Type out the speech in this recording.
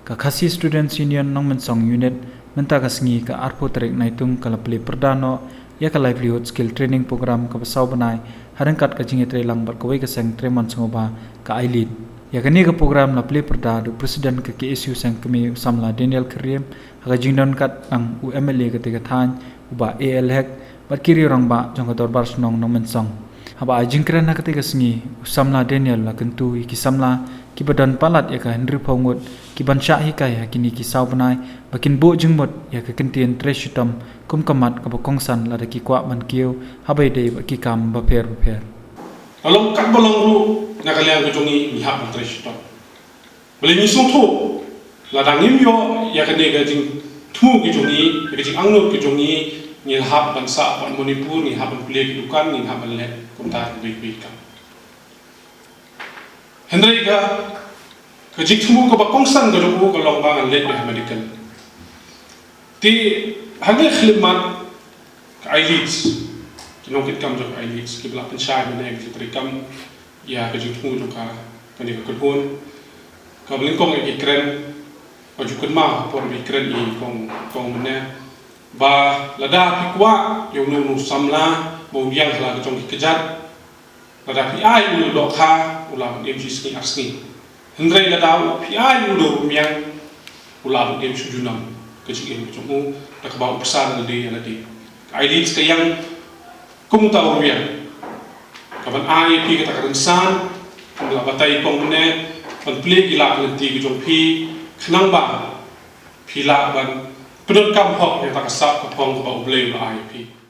ka Khasi Students Union nong mensong unit menta ka sengi ka arpo trek naitung kala peli perdano ya ka livelihood skill training program ka basau banai harangkat ka jinge trelang bar kawai ka seng treman songoba ka ailid ya kani ka program na peli perda du presiden ka KSU sang kami samla Daniel Karim ha jingdon kat ang UMLA ka tiga than uba AL hek bar kiri orang ba jong ka dorbar snong nong mensong haba jingkran na ketika sengi usamla Daniel la kentu ki samla ki badan palat ya ka Henry Pongut ki bansha hi kai hakini ki sau banai bakin bo jingmot ya ka kentien treshitam kum kamat ka bokongsan la ki kwa man kiu habai dei ki kam ba per along kat bolong ru na kalian ko jongi ni hab treshitam beli ni song tho la dangim yo ya ka ne ga jing thu ki jongi ya jing angno ki jongi ni hab bansa ban Manipur ni hab ban kuliah ki dukan ni hab ban le kumtar bi kam Henry ka kajik thumu ko bakongsan ko joku ko longbang le medical ti hage khlimat ka elites kinong kit kam jok elites ki blak pensai ne ki trikam ya kajik thumu joka kani ko kon ka bling kong ki kren ko jukun ma por bi kren i kong ne ba lada pikwa yo nu samla bo yang la jong ki kejat lada pi ai u do kha ulam dem jiski aski Henry lada pi ai u do miang ulam dem sujunam kecik jong da ka ba besar de di elites ke yang kum ta urwian ka ban ai pi ka ta kansan la batai kong ne ban plek ila lenti ki jong pi khnang ba pi la ban pedon kam hok yang tak sap ka pong ka ba ublei la IP